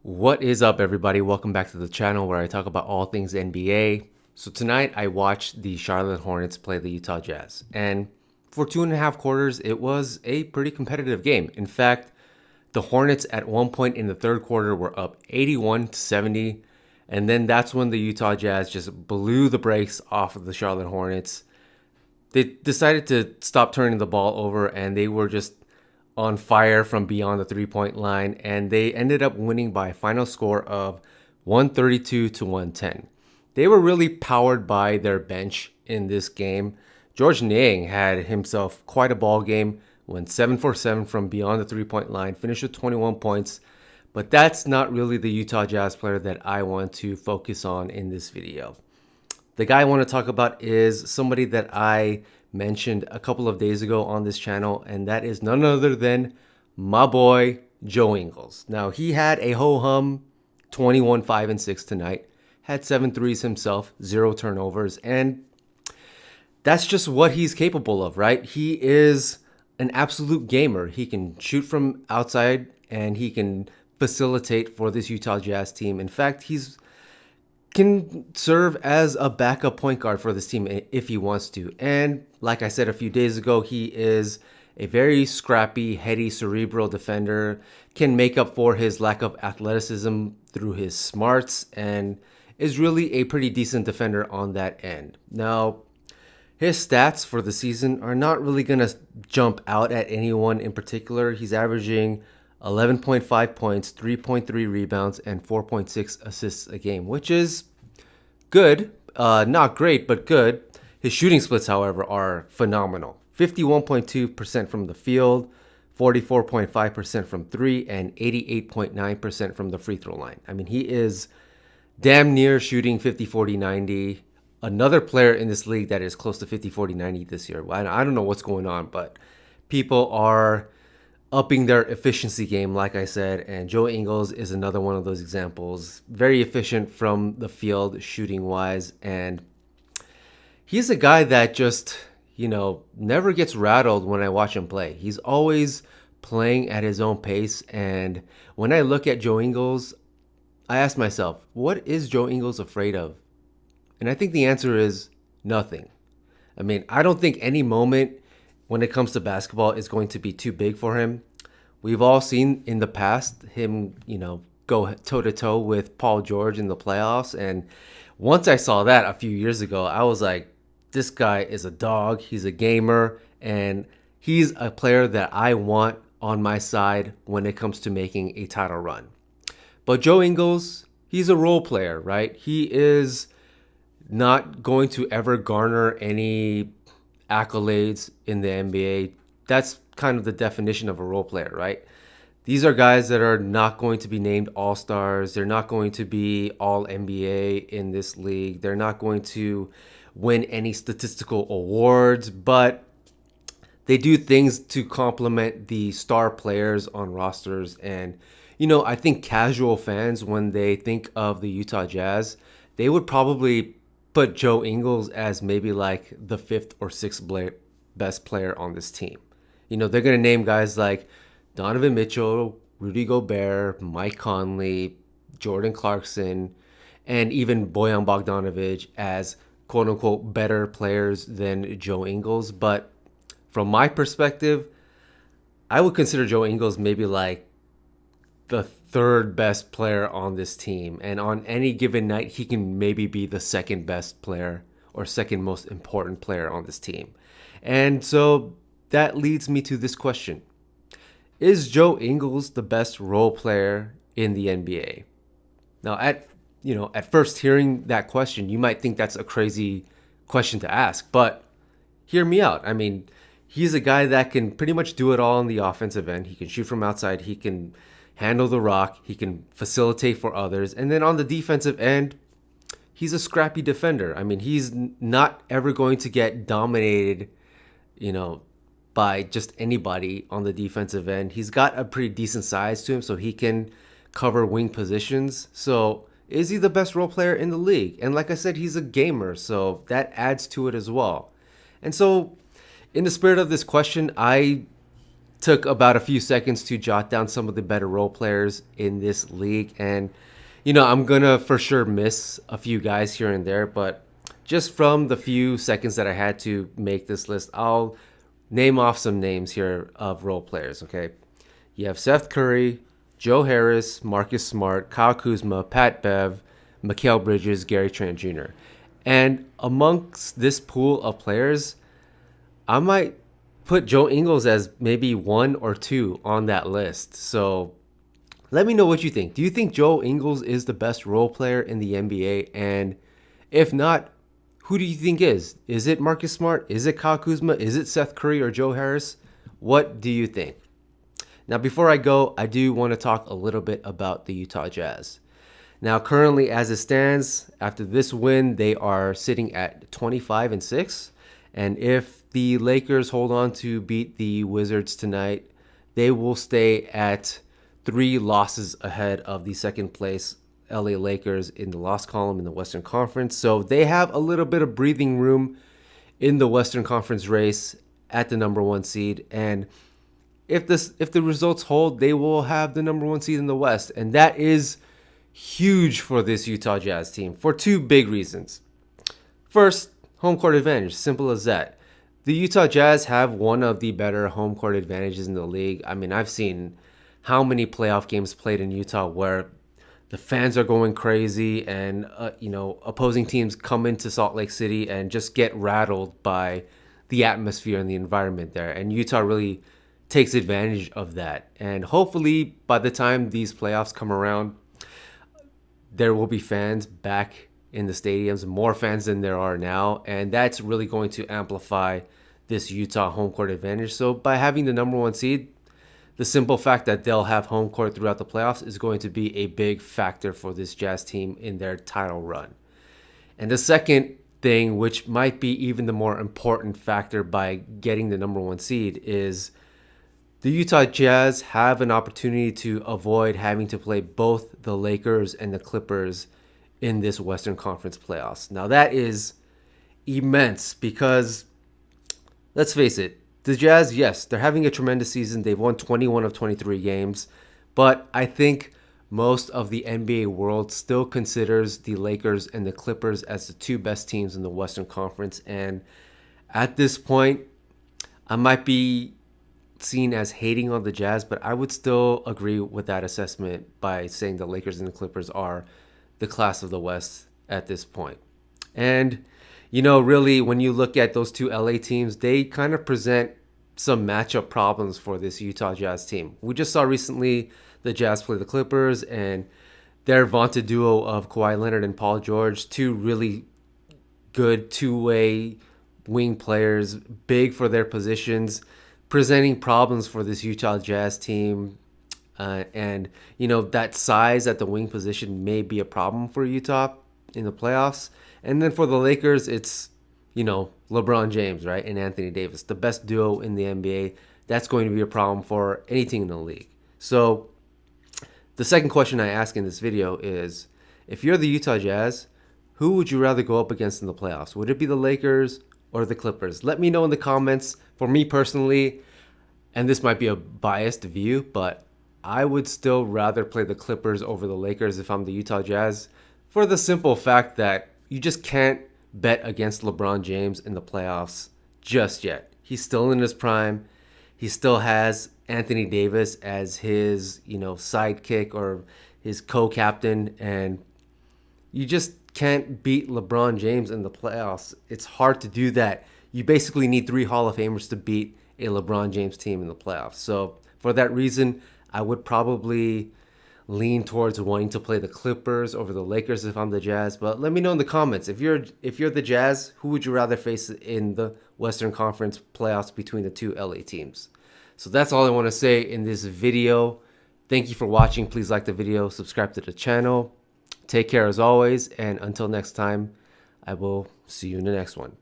What is up, everybody? Welcome back to the channel where I talk about all things NBA. So tonight I watched the Charlotte Hornets play the Utah Jazz, and for 2.5 quarters it was a pretty competitive game. In fact, the Hornets at one point in the third quarter were up 81-70, and then that's when the Utah Jazz just blew the brakes off of the Charlotte Hornets. They decided to stop turning the ball over, and they were just on fire from beyond the 3 point line, and they ended up winning by a final score of 132 to 110. They were really powered by their bench in this game. George Niang had himself quite a ball game, went 7 for 7 from beyond the 3 point line, finished with 21 points. But that's not really the Utah Jazz player that I want to focus on in this video. The guy I want to talk about is somebody that I mentioned a couple of days ago on this channel, and that is none other than my boy Joe Ingles. Now, he had a ho-hum 21, 5, and 6 tonight, had 7 threes himself, 0 turnovers, and that's just what he's capable of, right? He is an absolute gamer. He can shoot from outside and he can facilitate for this Utah Jazz team. In fact, he's can serve as a backup point guard for this team if he wants to. And like I said a few days ago, he is a very scrappy, heady, cerebral defender, can make up for his lack of athleticism through his smarts, and is really a pretty decent defender on that end. Now, his stats for the season are not really going to jump out at anyone in particular. He's averaging 11.5 points, 3.3 rebounds, and 4.6 assists a game, which is good. Not great, but good. His shooting splits, however, are phenomenal. 51.2% from the field, 44.5% from three, and 88.9% from the free throw line. I mean, he is damn near shooting 50, 40, 90. Another player in this league that is close to 50, 40, 90 this year. I don't know what's going on, but people are upping their efficiency game, like I said, and Joe Ingles is another one of those examples. Very efficient from the field, shooting wise, and he's a guy that just, never gets rattled when I watch him play. He's always playing at his own pace, and when I look at Joe Ingles, I ask myself, what is Joe Ingles afraid of? And I think the answer is nothing. I mean, I don't think any moment when it comes to basketball is going to be too big for him. We've all seen in the past him, go toe to toe with Paul George in the playoffs. And once I saw that a few years ago, I was like, this guy is a dog. He's a gamer. And he's a player that I want on my side when it comes to making a title run. But Joe Ingles, he's a role player, right? He is not going to ever garner any accolades in the NBA. That's kind of the definition of a role player, right? These are guys that are not going to be named all-stars. They're not going to be all NBA in this league. They're not going to win any statistical awards, but they do things to complement the star players on rosters. And, I think casual fans, when they think of the Utah Jazz, they would probably put Joe Ingles as maybe like the fifth or sixth best player on this team. They're going to name guys like Donovan Mitchell, Rudy Gobert, Mike Conley, Jordan Clarkson, and even Bojan Bogdanovic as quote unquote better players than Joe Ingles. But from my perspective, I would consider Joe Ingles maybe like the third best player on this team. And on any given night, he can maybe be the second best player or second most important player on this team. And so that leads me to this question. Is Joe Ingles the best role player in the NBA? Now, at first hearing that question, you might think that's a crazy question to ask, but hear me out. I mean, he's a guy that can pretty much do it all on the offensive end. He can shoot from outside. He can handle the rock. He can facilitate for others. And then on the defensive end, he's a scrappy defender. I mean, he's not ever going to get dominated, by just anybody on the defensive end. He's got a pretty decent size to him, so he can cover wing positions. So is he the best role player in the league? And like I said, he's a gamer, so that adds to it as well. And so in the spirit of this question, I took about a few seconds to jot down some of the better role players in this league. And, I'm going to for sure miss a few guys here and there, but just from the few seconds that I had to make this list, I'll name off some names here of role players, okay? You have Seth Curry, Joe Harris, Marcus Smart, Kyle Kuzma, Pat Bev, Mikal Bridges, Gary Trent Jr. And amongst this pool of players, I might put Joe Ingles as maybe 1 or 2 on that list. So let me know what you think. Do you think Joe Ingles is the best role player in the NBA? And if not, who do you think is? Is it Marcus Smart? Is it Kyle Kuzma? Is it Seth Curry or Joe Harris? What do you think? Now, before I go, I do want to talk a little bit about the Utah Jazz. Now, currently, as it stands, after this win, they are sitting at 25-6. And if the Lakers hold on to beat the Wizards tonight, they will stay at 3 losses ahead of the second place LA Lakers in the loss column in the Western Conference. So they have a little bit of breathing room in the Western Conference race at the number 1 seed. And if the results hold, they will have the number 1 seed in the West. And that is huge for this Utah Jazz team for 2 big reasons. First, home court advantage, simple as that. The Utah Jazz have one of the better home court advantages in the league. I mean, I've seen how many playoff games played in Utah where the fans are going crazy and, opposing teams come into Salt Lake City and just get rattled by the atmosphere and the environment there. And Utah really takes advantage of that. And hopefully by the time these playoffs come around, there will be fans back in the stadiums, more fans than there are now. And that's really going to amplify this Utah home court advantage. So by having the number 1 seed, the simple fact that they'll have home court throughout the playoffs is going to be a big factor for this Jazz team in their title run. And the second thing, which might be even the more important factor by getting the number 1 seed, is the Utah Jazz have an opportunity to avoid having to play both the Lakers and the Clippers in this Western Conference playoffs. Now that is immense because, let's face it, the Jazz, yes, they're having a tremendous season. They've won 21 of 23 games, but I think most of the NBA world still considers the Lakers and the Clippers as the 2 best teams in the Western Conference. And at this point, I might be seen as hating on the Jazz, but I would still agree with that assessment by saying the Lakers and the Clippers are the class of the West at this point. And really, when you look at those 2 LA teams, they kind of present some matchup problems for this Utah Jazz team. We just saw recently the Jazz play the Clippers, and their vaunted duo of Kawhi Leonard and Paul George, 2 really good 2-way wing players, big for their positions, presenting problems for this Utah Jazz team. And that size at the wing position may be a problem for Utah in the playoffs. And then for the Lakers, it's, LeBron James, right? And Anthony Davis, the best duo in the NBA. That's going to be a problem for any team in the league. So the second question I ask in this video is, if you're the Utah Jazz, who would you rather go up against in the playoffs? Would it be the Lakers or the Clippers? Let me know in the comments. For me personally, and this might be a biased view, but I would still rather play the Clippers over the Lakers if I'm the Utah Jazz, for the simple fact that you just can't bet against LeBron James in the playoffs just yet. He's still in his prime. He still has Anthony Davis as his, sidekick or his co-captain, and you just can't beat LeBron James in the playoffs. It's hard to do that. You basically need 3 Hall of Famers to beat a LeBron James team in the playoffs. So for that reason, I would probably lean towards wanting to play the Clippers over the Lakers if I'm the Jazz. But let me know in the comments, if you're the Jazz, who would you rather face in the Western Conference playoffs between the 2 LA teams? So that's all I want to say in this video. Thank you for watching. Please like the video, subscribe to the channel. Take care as always, and until next time, I will see you in the next one.